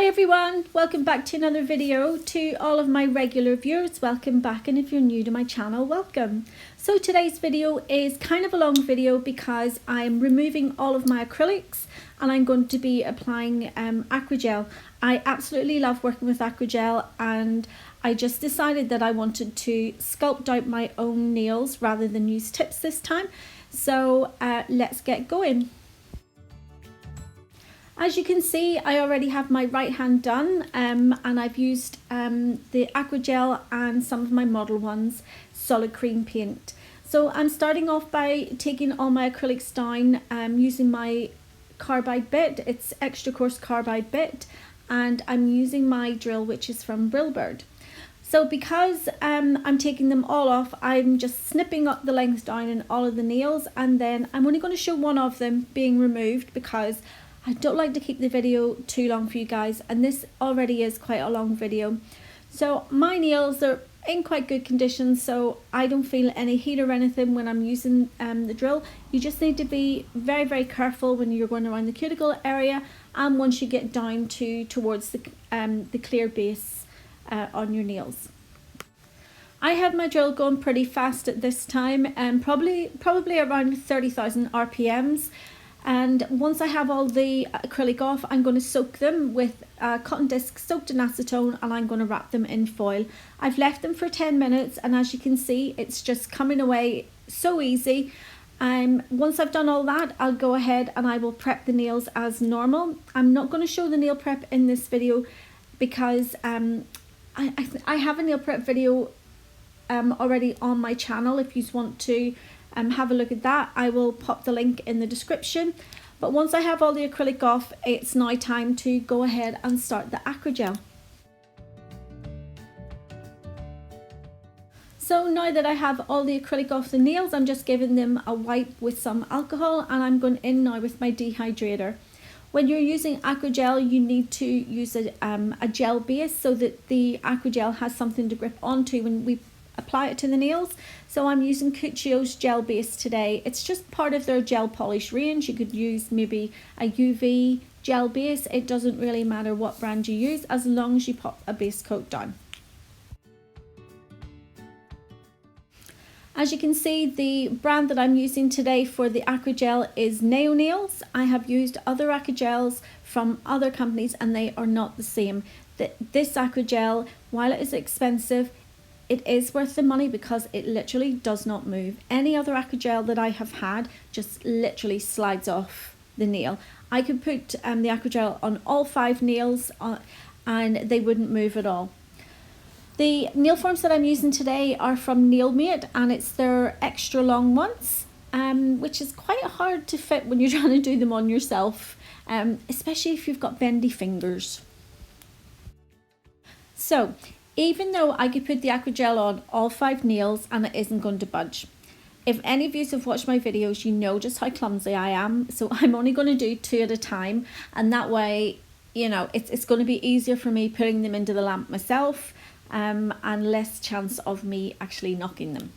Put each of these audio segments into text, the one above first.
Hi everyone, welcome back to another video. To all of my regular viewers, welcome back, and if you're new to my channel, welcome. So today's video is kind of a long video because I'm removing all of my acrylics and I'm going to be applying Acrygel. I absolutely love working with Acrygel, and I just decided that I wanted to sculpt out my own nails rather than use tips this time. So let's get going. As you can see, I already have my right hand done, and I've used the Acrygel and some of my Modelones solid cream paint. So I'm starting off by taking all my acrylics down using my carbide bit. It's extra coarse carbide bit, and I'm using my drill, which is from Brillbird. So because I'm taking them all off, I'm just snipping up the length down in all of the nails, and then I'm only going to show one of them being removed because I don't like to keep the video too long for you guys, and this already is quite a long video. So my nails are in quite good condition, so I don't feel any heat or anything when I'm using the drill. You just need to be very, very careful when you're going around the cuticle area, and once you get down towards the clear base on your nails. I had my drill going pretty fast at this time, and probably around 30,000 RPMs. And once I have all the acrylic off, I'm going to soak them with cotton disc soaked in acetone, and I'm going to wrap them in foil. I've left them for 10 minutes, and as you can see, it's just coming away so easy. Once I've done all that, I'll go ahead and I will prep the nails as normal. I'm not going to show the nail prep in this video because I have a nail prep video already on my channel. If you want to have a look at that, I will pop the link in the description. But once I have all the acrylic off, it's now time to go ahead and start the Acrygel. So now that I have all the acrylic off the nails, I'm just giving them a wipe with some alcohol, and I'm going in now with my dehydrator. When you're using Acrygel, you need to use a gel base so that the Acrygel has something to grip onto when we apply it to the nails. So I'm using Cuccio's Gel Base today. It's just part of their gel polish range. You could use maybe a UV gel base. It doesn't really matter what brand you use as long as you pop a base coat down. As you can see, the brand that I'm using today for the Acrygel is Naio Nails. I have used other Acrygels from other companies and they are not the same. This Acrygel, while it is expensive, it is worth the money because it literally does not move. Any other Acrygel that I have had just literally slides off the nail. I could put the Acrygel on all 5 nails and they wouldn't move at all. The nail forms that I'm using today are from Nailmate, and it's their extra long ones, which is quite hard to fit when you're trying to do them on yourself, especially if you've got bendy fingers. So even though I could put the Acrygel on all 5 nails and it isn't going to budge. If any of you have watched my videos, you know just how clumsy I am. So I'm only going to do 2 at a time, and that way, you know, it's going to be easier for me putting them into the lamp myself, and less chance of me actually knocking them.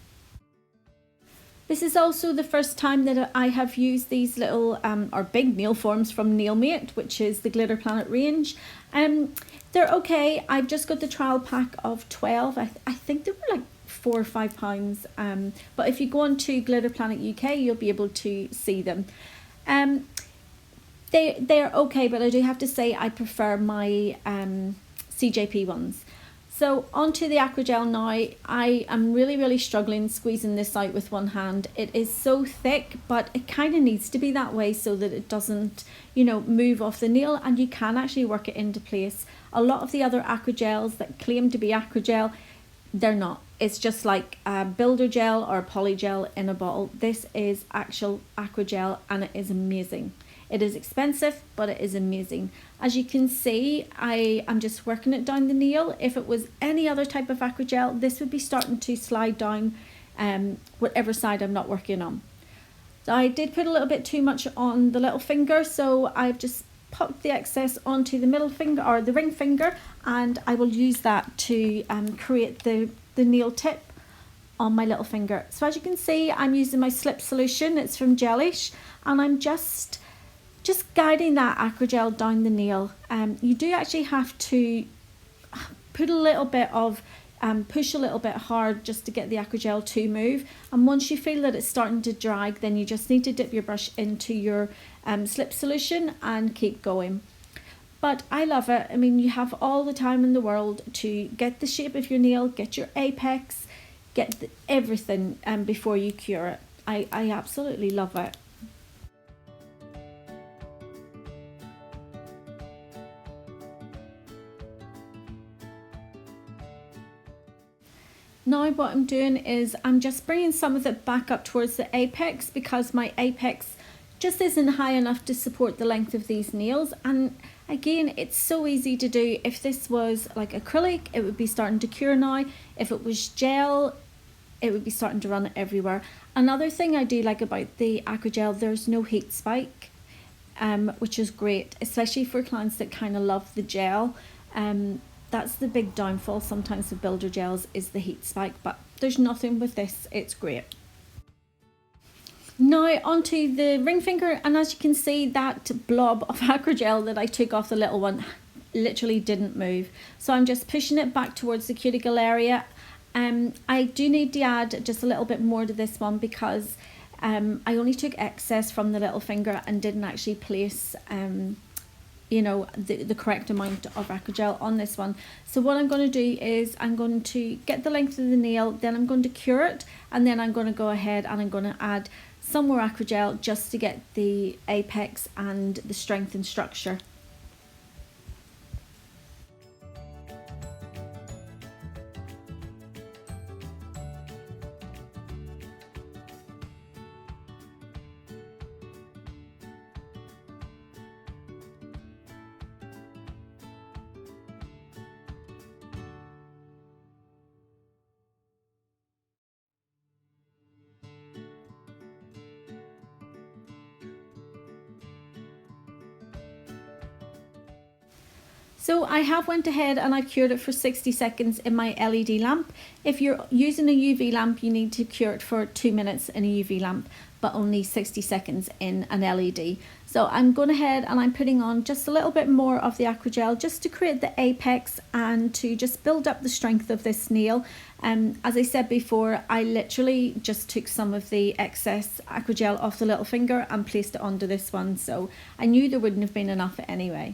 This is also the first time that I have used these little or big nail forms from Nailmate, which is the Glitter Planet range. They're okay. I've just got the trial pack of 12. I think they were like £4 or £5. But if you go on to Glitter Planet UK, you'll be able to see them. They're okay, but I do have to say I prefer my CJP ones. So onto the Acrygel now. I am really struggling squeezing this out with one hand. It is so thick, but it kind of needs to be that way so that it doesn't, you know, move off the nail, and you can actually work it into place. A lot of the other Acrygels that claim to be Acrygel, they're not. It's just like a builder gel or a poly gel in a bottle. This is actual Acrygel, and it is amazing. It is expensive, but it is amazing. As you can see, I'm just working it down the nail. If it was any other type of Acrygel, this would be starting to slide down whatever side I'm not working on. So I did put a little bit too much on the little finger, so I've just popped the excess onto the middle finger or the ring finger, and I will use that to create the nail tip on my little finger. So as you can see, I'm using my slip solution. It's from Gelish, and I'm just just guiding that acrygel down the nail. You do actually have to put a little bit of push a little bit hard just to get the acrygel to move, and once you feel that it's starting to drag, then you just need to dip your brush into your slip solution and keep going. But I love it. I mean, you have all the time in the world to get the shape of your nail, get your apex, get everything before you cure it. I absolutely love it. Now what I'm doing is I'm just bringing some of it back up towards the apex, because my apex just isn't high enough to support the length of these nails. And again, it's so easy to do. If this was like acrylic, it would be starting to cure now. If it was gel, it would be starting to run everywhere. Another thing I do like about the acrygel, there's no heat spike, which is great, especially for clients that kind of love the gel. That's the big downfall sometimes with builder gels, is the heat spike, but there's nothing with this. It's great. Now onto the ring finger, and as you can see, that blob of acrygel that I took off the little one literally didn't move. So I'm just pushing it back towards the cuticle area. I do need to add just a little bit more to this one, because I only took excess from the little finger and didn't actually place you know, the correct amount of acrygel on this one. So what I'm going to do is I'm going to get the length of the nail, then I'm going to cure it, and then I'm going to go ahead and I'm going to add some more acrygel just to get the apex and the strength and structure. So I have went ahead and I cured it for 60 seconds in my LED lamp. If you're using a UV lamp, you need to cure it for 2 minutes in a UV lamp, but only 60 seconds in an LED. So I'm going ahead and I'm putting on just a little bit more of the acrygel just to create the apex and to just build up the strength of this nail. As I said before, I literally just took some of the excess acrygel off the little finger and placed it onto this one, so I knew there wouldn't have been enough anyway.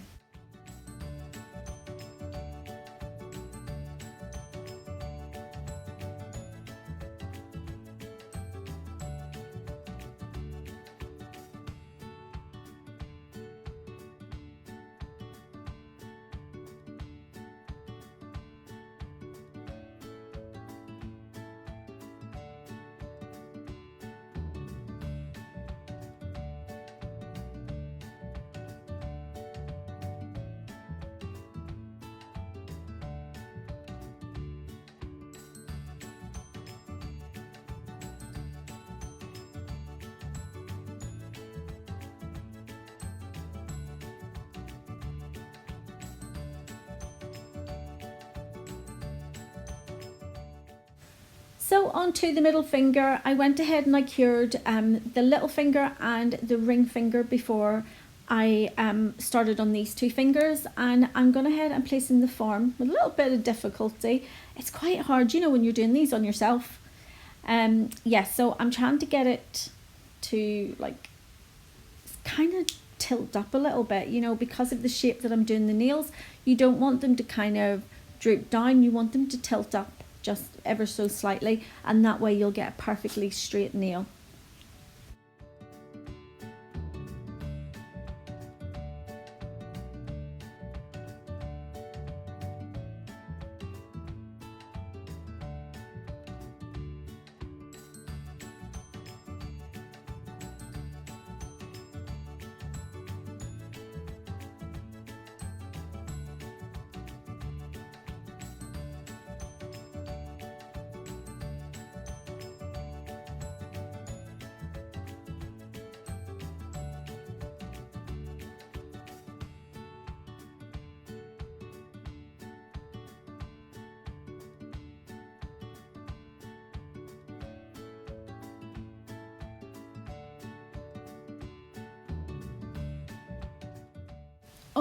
So onto the middle finger, I went ahead and I cured the little finger and the ring finger before I started on these two fingers, and I'm going ahead and placing the form with a little bit of difficulty. It's quite hard, you know, when you're doing these on yourself. So I'm trying to get it to like kind of tilt up a little bit, you know, because of the shape that I'm doing the nails. You don't want them to kind of droop down, you want them to tilt up just ever so slightly, and that way you'll get a perfectly straight nail.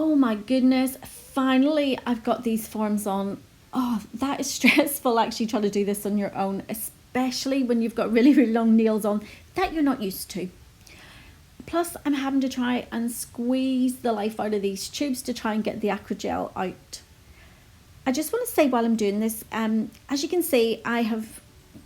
Oh my goodness, finally I've got these forms on. Oh, that is stressful actually trying to do this on your own, especially when you've got really, really long nails on that you're not used to. Plus, I'm having to try and squeeze the life out of these tubes to try and get the Acrygel out. I just want to say while I'm doing this, as you can see, I have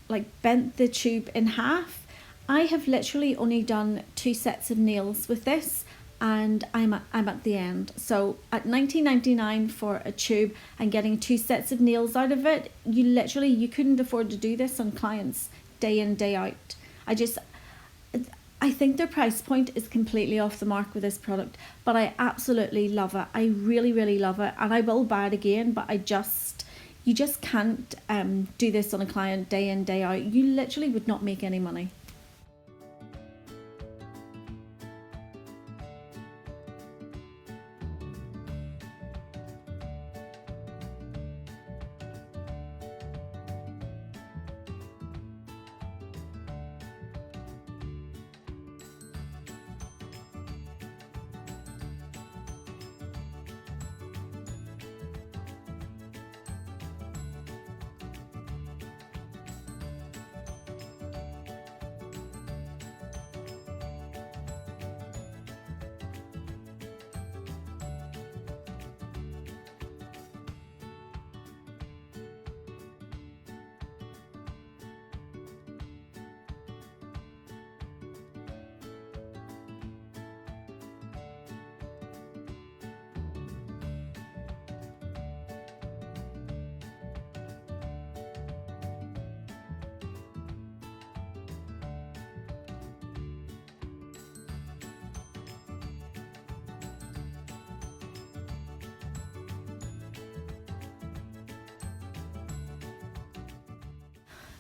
like bent the tube in half. I have literally only done 2 sets of nails with this, and I'm at the end. So at $19.99 for a tube and getting 2 sets of nails out of it, you couldn't afford to do this on clients day in, day out. I think their price point is completely off the mark with this product, but I absolutely love it. I really, really love it, and I will buy it again, but you just can't do this on a client day in, day out. You literally would not make any money.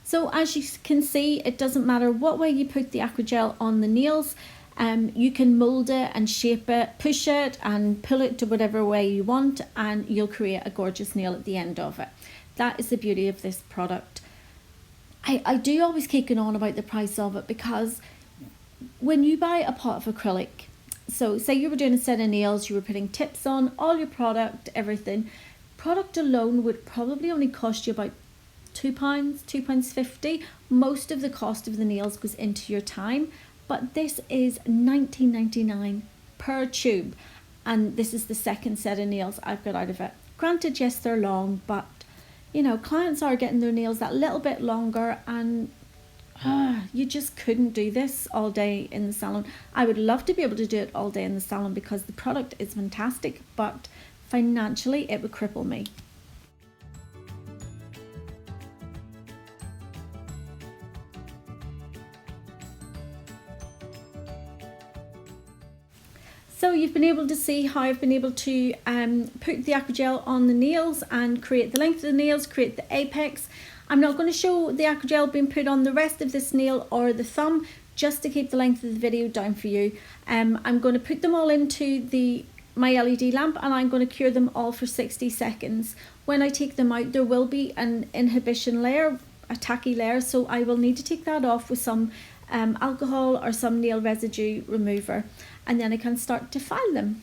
So as you can see, it doesn't matter what way you put the Acrygel on the nails. You can mold it and shape it, push it and pull it to whatever way you want, and you'll create a gorgeous nail at the end of it. That is the beauty of this product. I do always keep on about the price of it, because when you buy a pot of acrylic, so say you were doing a set of nails, you were putting tips on, all your product, everything, product alone would probably only cost you about £2, £2.50. Most of the cost of the nails goes into your time, but this is $19.99 per tube, and this is the second set of nails I've got out of it. Granted, yes, they're long, but you know, clients are getting their nails that little bit longer, and you just couldn't do this all day in the salon. I would love to be able to do it all day in the salon because the product is fantastic, but financially it would cripple me. So you've been able to see how I've been able to put the Acrygel on the nails and create the length of the nails, create the apex. I'm not going to show the Acrygel being put on the rest of this nail or the thumb, just to keep the length of the video down for you. I'm going to put them all into my LED lamp, and I'm going to cure them all for 60 seconds. When I take them out, there will be an inhibition layer, a tacky layer, so I will need to take that off with some alcohol or some nail residue remover, and then I can start to file them.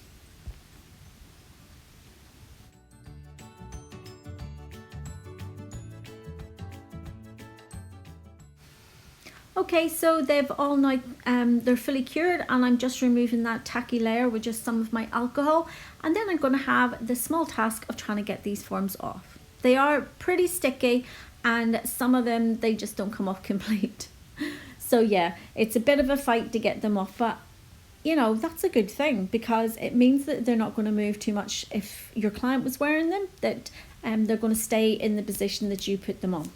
Okay, so they've all now, they're fully cured, and I'm just removing that tacky layer with just some of my alcohol, and then I'm going to have the small task of trying to get these forms off. They are pretty sticky, and some of them, they just don't come off complete. So yeah, it's a bit of a fight to get them off, but you know, that's a good thing, because it means that they're not going to move too much if your client was wearing them, that they're going to stay in the position that you put them on.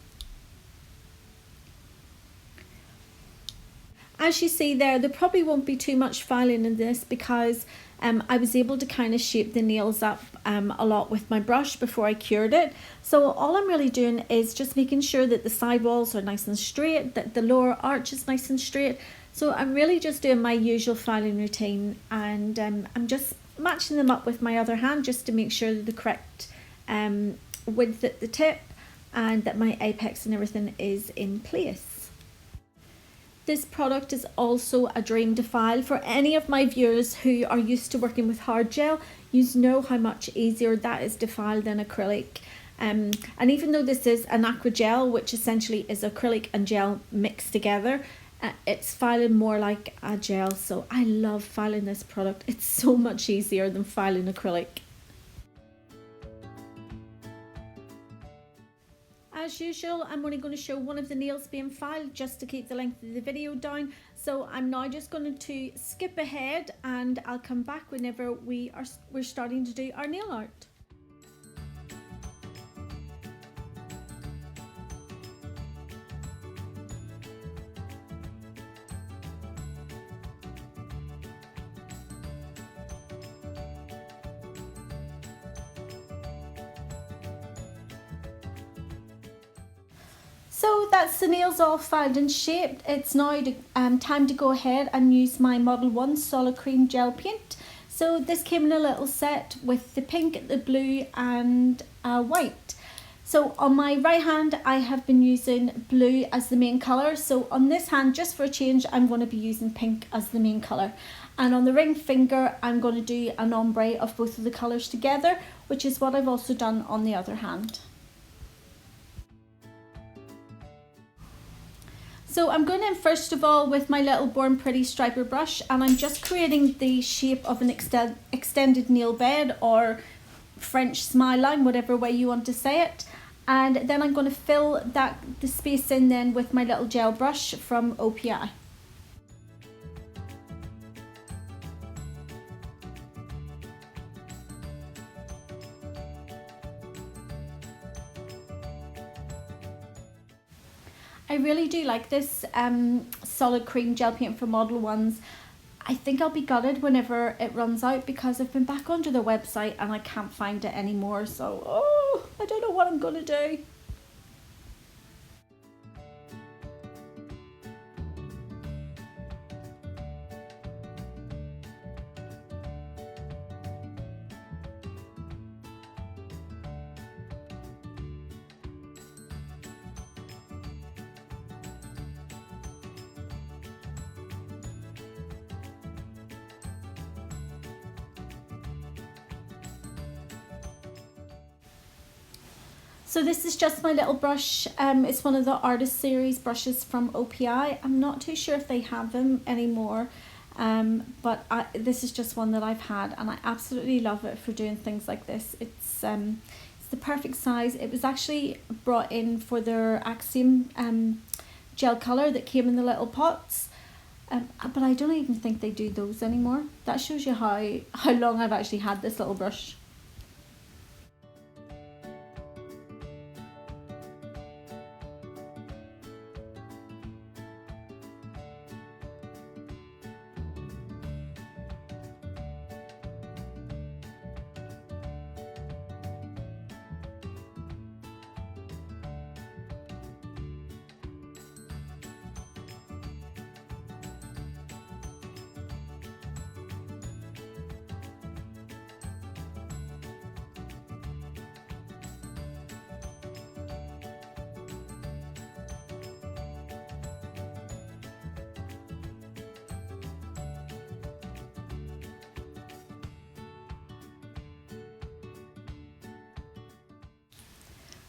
As you see there probably won't be too much filing in this, because I was able to kind of shape the nails up a lot with my brush before I cured it. So all I'm really doing is just making sure that the side walls are nice and straight, that the lower arch is nice and straight. So I'm really just doing my usual filing routine, and I'm just matching them up with my other hand just to make sure that the correct width at the tip and that my apex and everything is in place. This product is also a dream to file. For any of my viewers who are used to working with hard gel, you know how much easier that is to file than acrylic. And even though this is an acrygel, which essentially is acrylic and gel mixed together, it's filing more like a gel. So I love filing this product. It's so much easier than filing acrylic. As usual, I'm only going to show one of the nails being filed just to keep the length of the video down. So I'm now just going to skip ahead and I'll come back whenever we're starting to do our nail art. So that's the nails all filed and shaped. It's now time to go ahead and use my Modelones solid cream gel paint. So this came in a little set with the pink, the blue and white. So on my right hand I have been using blue as the main colour. So on this hand, just for a change, I'm going to be using pink as the main colour. And on the ring finger I'm going to do an ombre of both of the colours together, which is what I've also done on the other hand. So I'm going in first of all with my little Born Pretty striper brush, and I'm just creating the shape of an extended nail bed or French smile line, whatever way you want to say it. And then I'm going to fill the space in then with my little gel brush from OPI. I really do like this solid cream gel paint from Modelones. I think I'll be gutted whenever it runs out because I've been back onto their website and I can't find it anymore. So, I don't know what I'm going to do. So this is just my little brush. It's one of the Artist Series brushes from OPI. I'm not too sure if they have them anymore, but this is just one that I've had and I absolutely love it for doing things like this. It's the perfect size. It was actually brought in for their Axiom gel colour that came in the little pots, but I don't even think they do those anymore. That shows you how long I've actually had this little brush.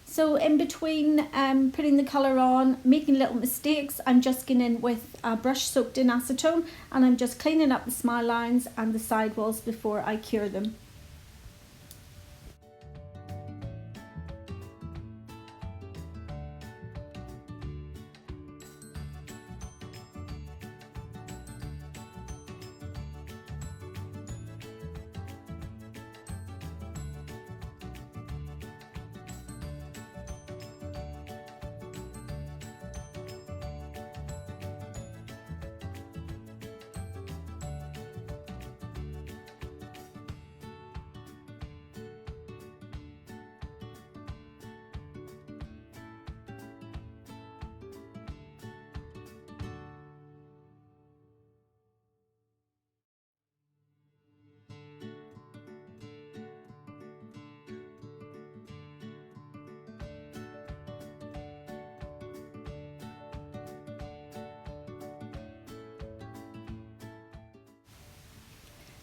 So in between putting the colour on, making little mistakes, I'm just going in with a brush soaked in acetone and I'm just cleaning up the smile lines and the sidewalls before I cure them.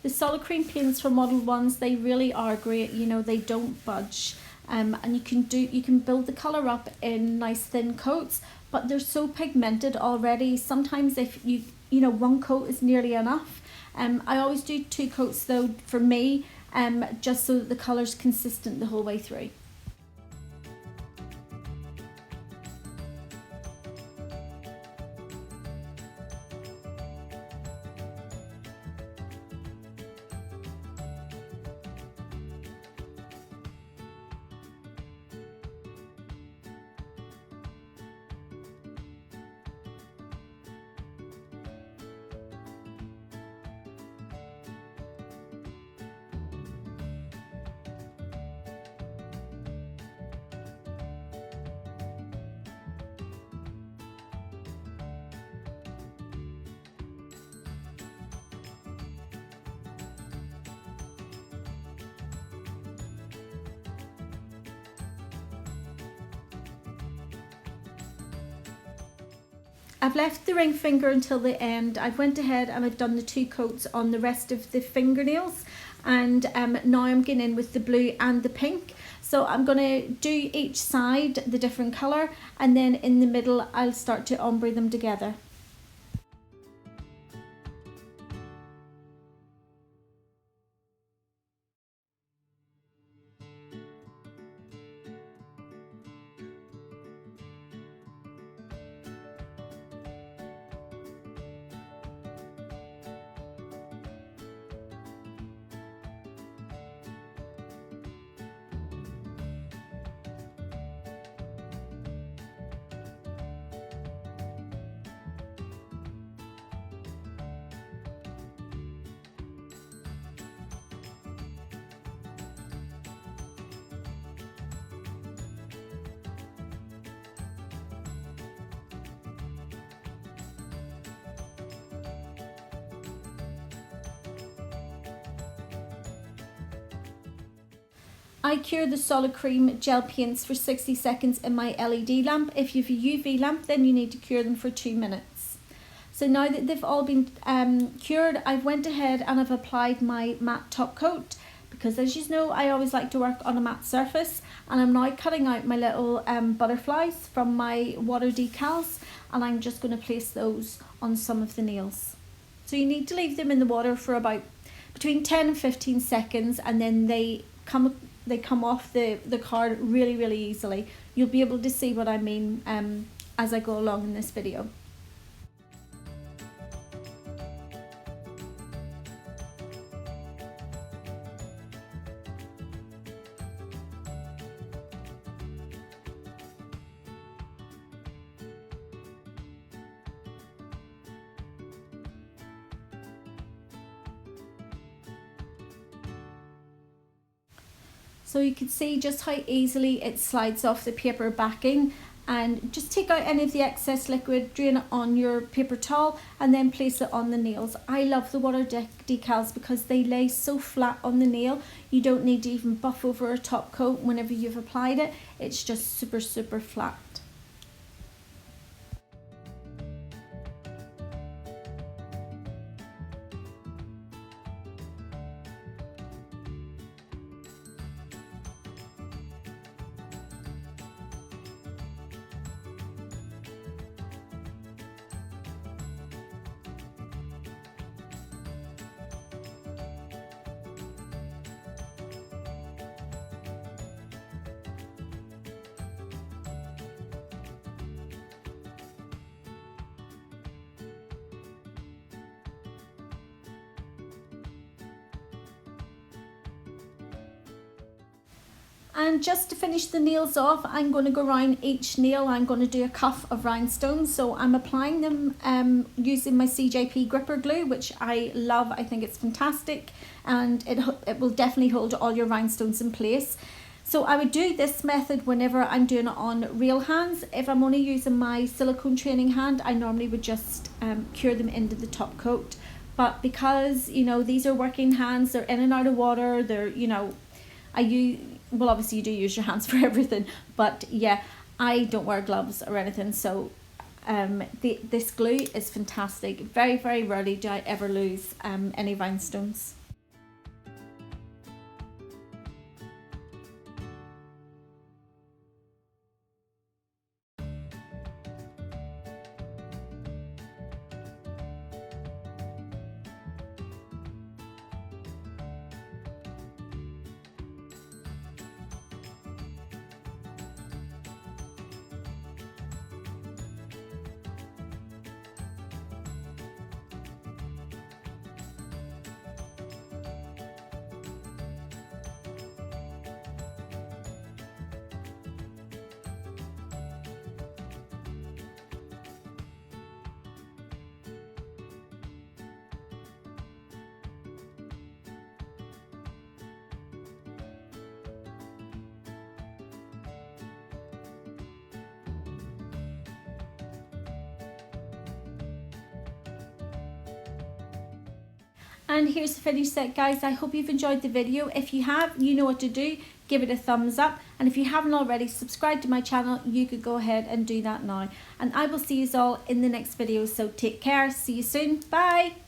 The solid cream paints from Modelones, they really are great. You know, they don't budge. And you can build the colour up in nice thin coats, but they're so pigmented already. Sometimes if you know, one coat is nearly enough. I always do 2 coats though for me, just so that the colour's consistent the whole way through. I've left the ring finger until the end. I've went ahead and I've done the 2 coats on the rest of the fingernails, and now I'm getting in with the blue and the pink. So I'm going to do each side the different colour, and then in the middle I'll start to ombre them together. I cure the solid cream gel paints for 60 seconds in my LED lamp. If you have a UV lamp, then you need to cure them for 2 minutes. So now that they've all been cured, I've went ahead and I've applied my matte top coat, because as you know, I always like to work on a matte surface, and I'm now cutting out my little butterflies from my water decals, and I'm just going to place those on some of the nails. So you need to leave them in the water for about between 10 and 15 seconds, and then they come off the card really easily. You'll be able to see what I mean as I go along in this video. So you can see just how easily it slides off the paper backing, and just take out any of the excess liquid, drain it on your paper towel, and then place it on the nails. I love the water decals because they lay so flat on the nail. You don't need to even buff over a top coat whenever you've applied it. It's just super flat. And just to finish the nails off, I'm going to go around each nail. I'm going to do a cuff of rhinestones. So I'm applying them using my CJP Gripper Glue, which I love. I think it's fantastic, and it will definitely hold all your rhinestones in place. So I would do this method whenever I'm doing it on real hands. If I'm only using my silicone training hand, I normally would just cure them into the top coat. But because, you know, these are working hands, they're in and out of water, they're, you know, well, obviously you do use your hands for everything, but yeah, I don't wear gloves or anything, so this glue is fantastic. Very rarely do I ever lose any rhinestones. And here's the finished set, guys. I hope you've enjoyed the video. If you have, you know what to do. Give it a thumbs up. And if you haven't already subscribed to my channel, you could go ahead and do that now. And I will see you all in the next video. So take care. See you soon. Bye.